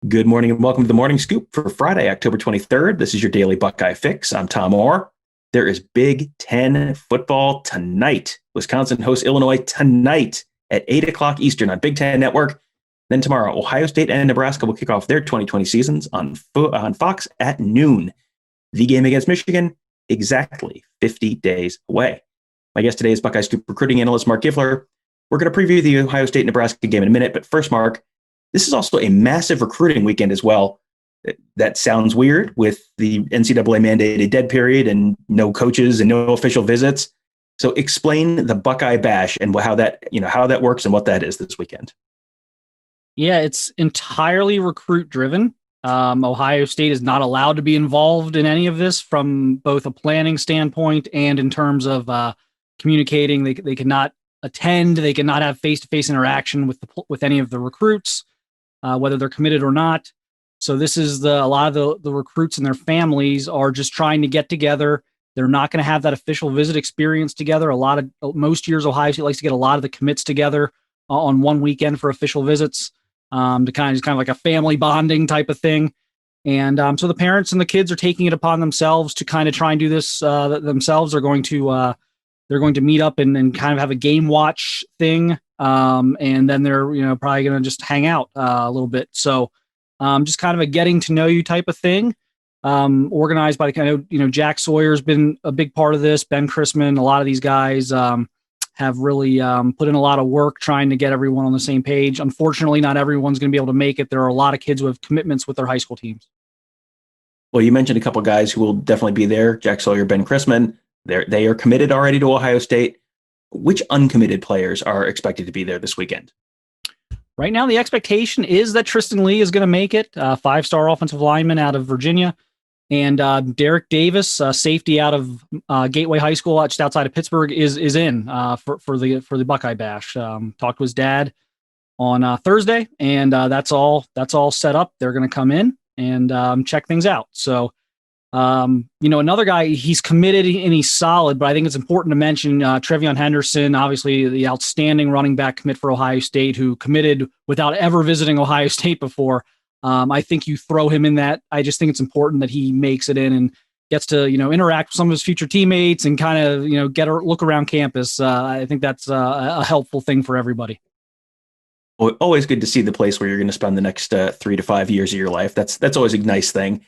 Good morning and welcome to the Morning Scoop for Friday, October 23rd. This is your daily Buckeye fix. I'm Tom Orr. There is Big Ten football tonight. Wisconsin hosts Illinois tonight at 8 o'clock Eastern on Big Ten Network. Then tomorrow, Ohio State and Nebraska will kick off their 2020 seasons on Fox at noon. The game against Michigan, exactly 50 days away. My guest today is Buckeye Scoop recruiting analyst Marc Givler. We're going to preview the Ohio State-Nebraska game in a minute, but first, Marc, this is also a massive recruiting weekend as well. That sounds weird with the NCAA mandated dead period and no coaches and no official visits. So explain the Buckeye Bash and how that works and what that is this weekend. Yeah, it's entirely recruit driven. Ohio State is not allowed to be involved in any of this from both a planning standpoint and in terms of communicating. They cannot attend. They cannot have face-to-face interaction with any of the recruits. Whether they're committed or not. So this is a lot of the recruits and their families are just trying to get together. They're not going to have that official visit experience together. Most years, Ohio State likes to get a lot of the commits together on one weekend for official visits to kind of like a family bonding type of thing. And so the parents and the kids are taking it upon themselves to kind of try and do this themselves. They're going to meet up and kind of have a game watch thing. And then they're, probably going to just hang out a little bit. So just kind of a getting to know you type of thing, organized by Jack Sawyer's been a big part of this. Ben Chrisman, a lot of these guys have really put in a lot of work trying to get everyone on the same page. Unfortunately, not everyone's going to be able to make it. There are a lot of kids who have commitments with their high school teams. Well, you mentioned a couple of guys who will definitely be there. Jack Sawyer, Ben Chrisman, they are committed already to Ohio State. Which uncommitted players are expected to be there this weekend? Right now, the expectation is that Tristan Lee is going to make it, five-star offensive lineman out of Virginia. And Derek Davis, safety out of Gateway High School, just outside of Pittsburgh, is in for the Buckeye Bash. Talked to his dad on Thursday, and that's all set up. They're going to come in and check things out. So, another guy, he's committed and he's solid, but I think it's important to mention Trevion Henderson, obviously the outstanding running back commit for Ohio State, who committed without ever visiting Ohio State before. I think you throw him in that. I just think it's important that he makes it in and gets to, interact with some of his future teammates and kind of, get a look around campus. I think that's a helpful thing for everybody. Well, always good to see the place where you're going to spend the next 3 to 5 years of your life. That's always a nice thing.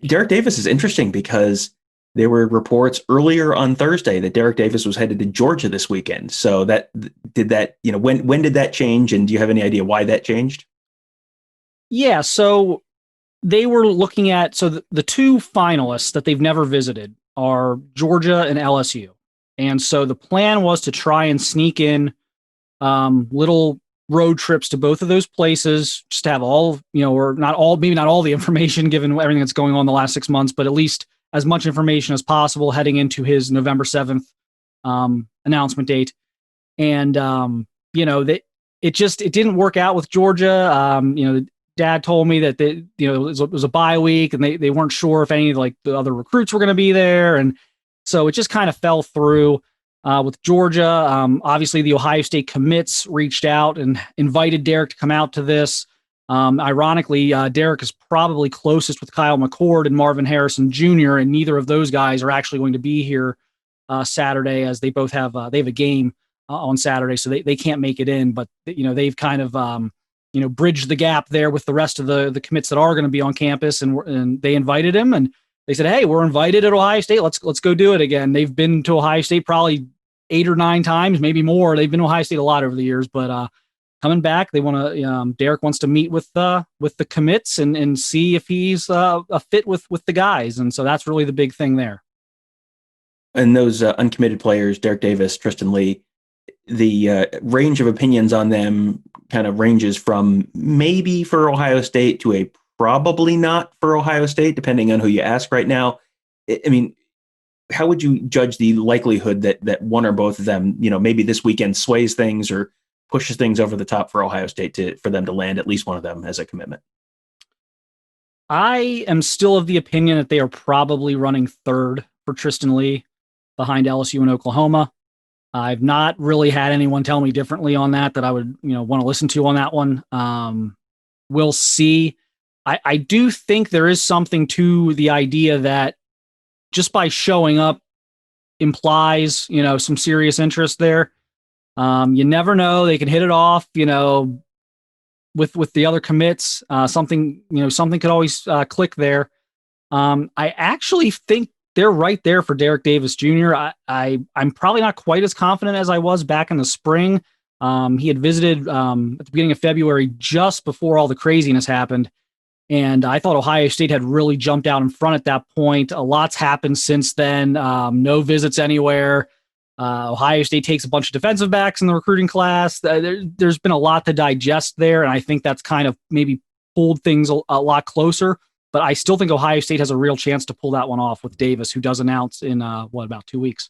Derek Davis is interesting because there were reports earlier on Thursday that Derek Davis was headed to Georgia this weekend. So when did that change? And do you have any idea why that changed? Yeah. So they were looking at, the two finalists that they've never visited are Georgia and LSU. And so the plan was to try and sneak in little road trips to both of those places, just to have all, or not all, maybe not all the information given everything that's going on the last 6 months, but at least as much information as possible heading into his November 7th announcement date. And, it didn't work out with Georgia. Dad told me that it was a bye week and they weren't sure if any of the other recruits were going to be there. And so it just kind of fell through. With Georgia, obviously the Ohio State commits reached out and invited Derek to come out to this. Ironically, Derek is probably closest with Kyle McCord and Marvin Harrison Jr., and neither of those guys are actually going to be here Saturday, as they both have a game on Saturday, so they can't make it in. But they've kind of bridged the gap there with the rest of the commits that are going to be on campus, and they invited him and. They said, "Hey, we're invited at Ohio State. Let's go do it again." They've been to Ohio State probably 8 or 9 times, maybe more. They've been to Ohio State a lot over the years, but coming back, they want to. Derek wants to meet with the commits and see if he's a fit with the guys, and so that's really the big thing there. And those uncommitted players, Derek Davis, Tristan Lee, the range of opinions on them kind of ranges from maybe for Ohio State to a probably not for Ohio State, depending on who you ask right now. I mean, how would you judge the likelihood that one or both of them, maybe this weekend sways things or pushes things over the top for Ohio State for them to land at least one of them as a commitment? I am still of the opinion that they are probably running third for Tristan Lee behind LSU and Oklahoma. I've not really had anyone tell me differently on that I would, want to listen to on that one. We'll see. I do think there is something to the idea that just by showing up implies, some serious interest there. You never know. They can hit it off, with the other commits. Something could always click there. I actually think they're right there for Derek Davis Jr. I'm probably not quite as confident as I was back in the spring. He had visited at the beginning of February, just before all the craziness happened. And I thought Ohio State had really jumped out in front at that point. A lot's happened since then. No visits anywhere. Ohio State takes a bunch of defensive backs in the recruiting class. There's been a lot to digest there, and I think that's kind of maybe pulled things a lot closer. But I still think Ohio State has a real chance to pull that one off with Davis, who does announce in, about 2 weeks.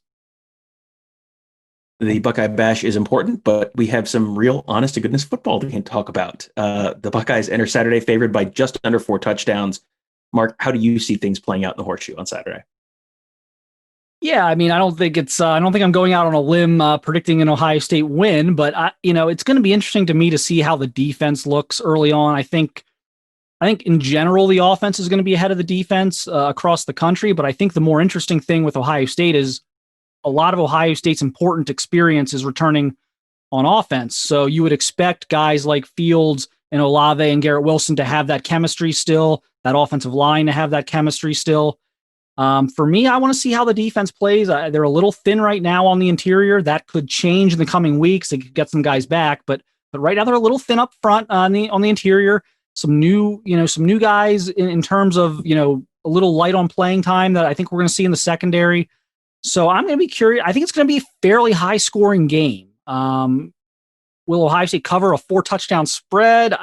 The Buckeye Bash is important, but we have some real honest-to-goodness football we can talk about. The Buckeyes enter Saturday favored by just under 4 touchdowns. Marc, how do you see things playing out in the Horseshoe on Saturday? Yeah, I don't think I'm going out on a limb predicting an Ohio State win, but it's going to be interesting to me to see how the defense looks early on. I think in general the offense is going to be ahead of the defense across the country, but I think the more interesting thing with Ohio State is a lot of Ohio State's important experience is returning on offense. So you would expect guys like Fields and Olave and Garrett Wilson to have that chemistry still, that offensive line to have that chemistry still. For me, I want to see how the defense plays. They're a little thin right now on the interior. That could change in the coming weeks. They could get some guys back, but right now they're a little thin up front on the interior. Some new guys in terms of, a little light on playing time that I think we're going to see in the secondary. So I'm going to be curious. I think it's going to be a fairly high scoring game. Will Ohio State cover a 4-touchdown spread?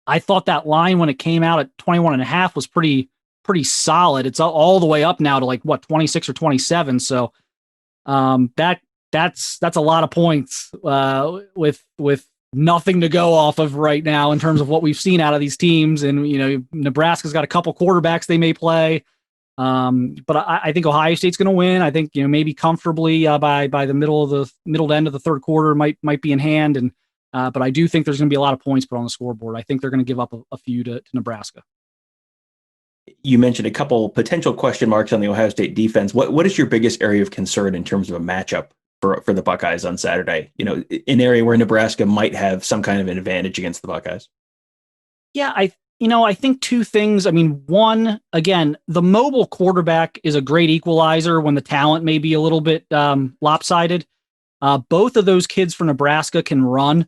I thought that line when it came out at 21.5 was pretty solid. It's all the way up now to 26 or 27. So that's a lot of points with nothing to go off of right now in terms of what we've seen out of these teams. And Nebraska's got a couple quarterbacks they may play. But I think Ohio State's going to win. I think maybe comfortably by the middle to end of the third quarter might be in hand. And but I do think there's going to be a lot of points put on the scoreboard. I think they're going to give up a few to Nebraska. You mentioned a couple potential question marks on the Ohio State defense. What is your biggest area of concern in terms of a matchup for the Buckeyes on Saturday? An area where Nebraska might have some kind of an advantage against the Buckeyes. Yeah, I think two things. One, again, the mobile quarterback is a great equalizer when the talent may be a little bit lopsided. Both of those kids for Nebraska can run.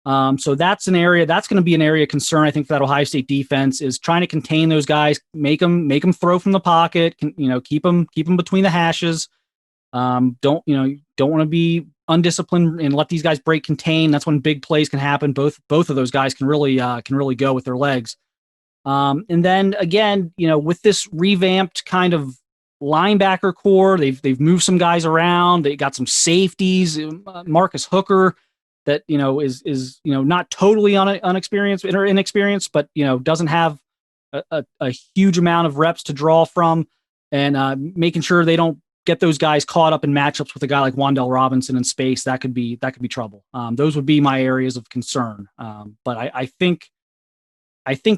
So that's going to be an area of concern, I think, for that Ohio State defense is trying to contain those guys, make them throw from the pocket, keep them between the hashes. Don't want to be undisciplined and let these guys break contain. That's when big plays can happen. Both of those guys can really go with their legs. And then again, with this revamped kind of linebacker core, they've moved some guys around. They got some safeties, Marcus Hooker, that is not totally inexperienced, but doesn't have a huge amount of reps to draw from, and making sure they don't get those guys caught up in matchups with a guy like Wan'Dale Robinson in space. That could be trouble. Those would be my areas of concern. But I think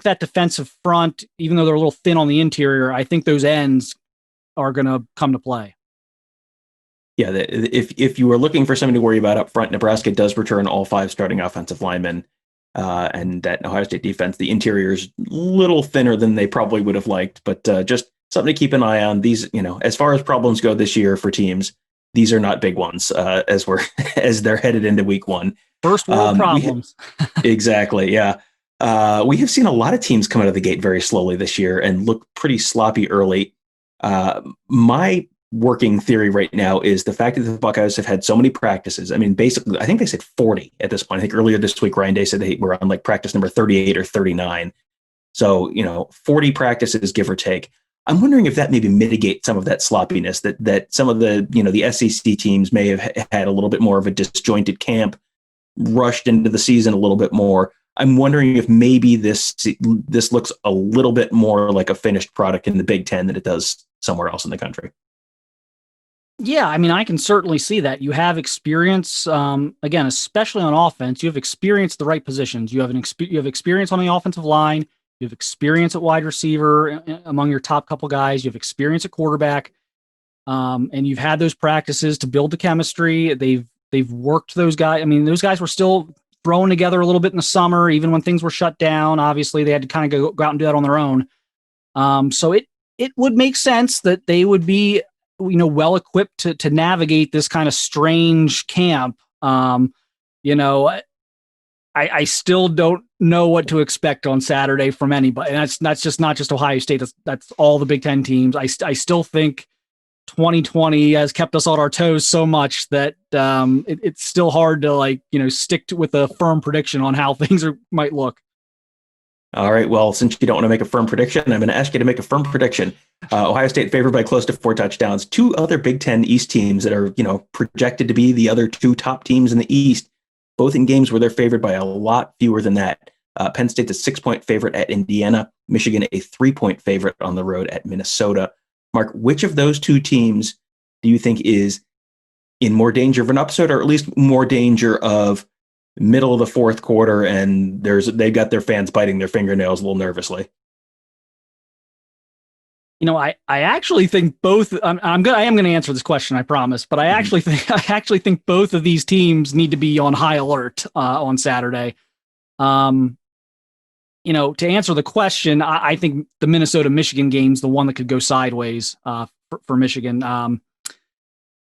that defensive front, even though they're a little thin on the interior, I think those ends are going to come to play. Yeah, if you were looking for something to worry about up front, Nebraska does return all 5 starting offensive linemen, and that Ohio State defense, the interior is a little thinner than they probably would have liked, but just something to keep an eye on. These, as far as problems go this year for teams, these are not big ones as they're headed into week 1. First world problems. Exactly, yeah. We have seen a lot of teams come out of the gate very slowly this year and look pretty sloppy early. My working theory right now is the fact that the Buckeyes have had so many practices. Basically, I think they said 40 at this point. I think earlier this week, Ryan Day said they were on practice number 38 or 39. So, 40 practices, give or take. I'm wondering if that maybe mitigates some of that sloppiness that some of the, the SEC teams may have had a little bit more of a disjointed camp, rushed into the season a little bit more. I'm wondering if maybe this looks a little bit more like a finished product in the Big Ten than it does somewhere else in the country. Yeah, I can certainly see that. You have experience, again, especially on offense. You have experience at the right positions. You have experience on the offensive line. You have experience at wide receiver among your top couple guys. You have experience at quarterback, and you've had those practices to build the chemistry. They've worked those guys. I mean, those guys were still throwing together a little bit in the summer, even when things were shut down. Obviously, they had to kind of go out and do that on their own. So it would make sense that they would be, well equipped to navigate this kind of strange camp. I still don't know what to expect on Saturday from anybody. And that's just not just Ohio State. That's all the Big Ten teams. I still think 2020 has kept us on our toes so much that it's still hard to stick with a firm prediction on how things might look. All right. Well, since you don't want to make a firm prediction, I'm going to ask you to make a firm prediction. Ohio State favored by close to 4 touchdowns. 2 other Big Ten East teams that are, projected to be the other 2 top teams in the East, both in games where they're favored by a lot fewer than that. Penn State's a 6-point favorite at Indiana. Michigan, a 3-point favorite on the road at Minnesota. Marc, which of those 2 teams do you think is in more danger of an upset, or at least more danger of middle of the fourth quarter and they've got their fans biting their fingernails a little nervously? I actually think both. I am going to answer this question, I promise. But I actually think both of these teams need to be on high alert on Saturday. To answer the question, I think the Minnesota-Michigan game's the one that could go sideways for Michigan.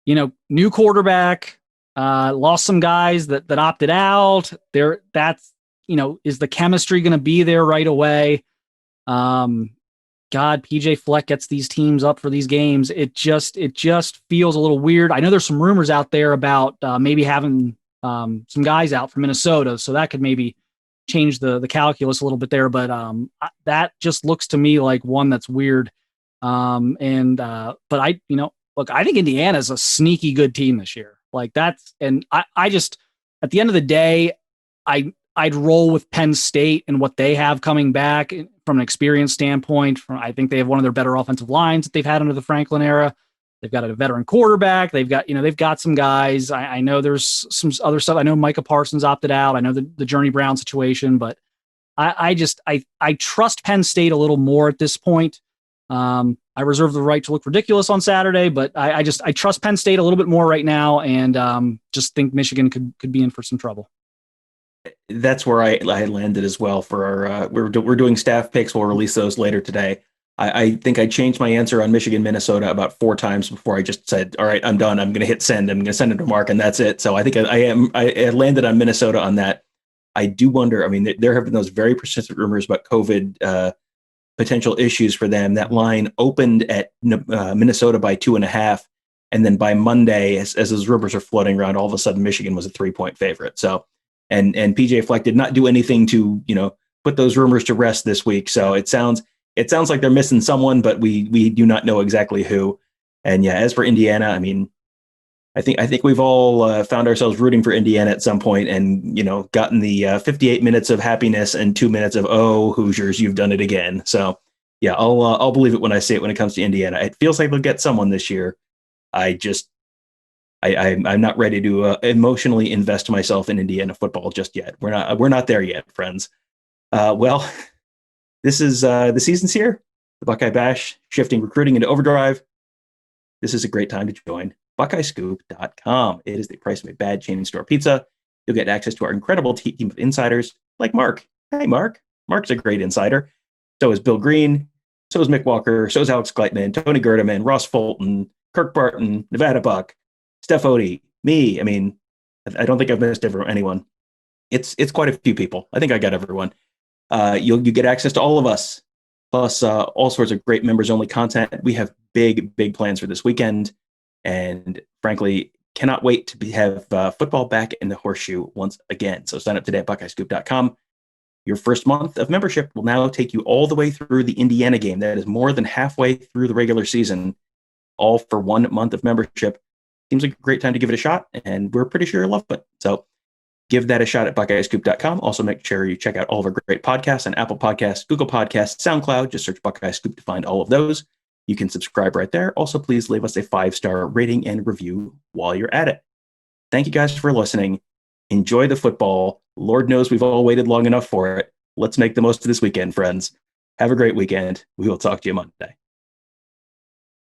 New quarterback, lost some guys that opted out. Is the chemistry going to be there right away? God, PJ Fleck gets these teams up for these games. It just feels a little weird. I know there's some rumors out there about maybe having some guys out from Minnesota, so that could maybe change the calculus a little bit there. But that just looks to me like one that's weird. But I think Indiana's a sneaky good team this year. I just, at the end of the day, I'd roll with Penn State and what they have coming back from an experience standpoint. I think they have one of their better offensive lines that they've had under the Franklin era. They've got a veteran quarterback. They've got some guys. I know there's some other stuff. I know Micah Parsons opted out. I know the Journey Brown situation, but I trust Penn State a little more at this point. I reserve the right to look ridiculous on Saturday, but I trust Penn State a little bit more right now, and just think Michigan could be in for some trouble. That's where I landed as well. For our we're doing staff picks. We'll release those later today. I think I changed my answer on Michigan, Minnesota about 4 times before I just said, all right, I'm done. I'm going to hit send. I'm going to send it to Marc, and that's it. So I think I landed on Minnesota on that. I do wonder. I mean, there have been those very persistent rumors about COVID potential issues for them. That line opened at Minnesota by 2.5. And then by Monday, as those rumors are floating around, all of a sudden Michigan was a 3-point favorite. So, and PJ Fleck did not do anything to, put those rumors to rest this week. So it sounds like they're missing someone, but we do not know exactly who. And yeah, as for Indiana, I mean, I think we've all found ourselves rooting for Indiana at some point, and gotten the 58 minutes of happiness and 2 minutes of Hoosiers, you've done it again. So yeah, I'll believe it when I see it. When it comes to Indiana, it feels like they'll get someone this year. I'm not ready to emotionally invest myself in Indiana football just yet. We're not there yet, friends. Well, this is the season's here. The Buckeye Bash, shifting recruiting into overdrive. This is a great time to join BuckeyeScoop.com. It is the price of a bad chain store pizza. You'll get access to our incredible team of insiders like Marc. Hey, Marc. Marc's a great insider. So is Bill Green. So is Mick Walker. So is Alex Gleitman, Tony Gerdeman, Ross Fulton, Kirk Barton, Nevada Buck, Steph Odie, me. I mean, I don't think I've missed anyone. It's quite a few people. I think I got everyone. You get access to all of us, plus all sorts of great members-only content. We have big plans for this weekend. And frankly, cannot wait to have football back in the horseshoe once again. So sign up today at BuckeyesScoop.com. Your first month of membership will now take you all the way through the Indiana game. That is more than halfway through the regular season, all for 1 month of membership. Seems like a great time to give it a shot, and we're pretty sure you'll love it. So give that a shot at BuckeyesScoop.com. Also, make sure you check out all of our great podcasts on Apple Podcasts, Google Podcasts, SoundCloud. Just search Buckeye Scoop to find all of those. You can subscribe right there. Also, please leave us a 5-star rating and review while you're at it. Thank you guys for listening. Enjoy the football. Lord knows we've all waited long enough for it. let's make the most of this weekend, friends. Have a great weekend. We will talk to you Monday.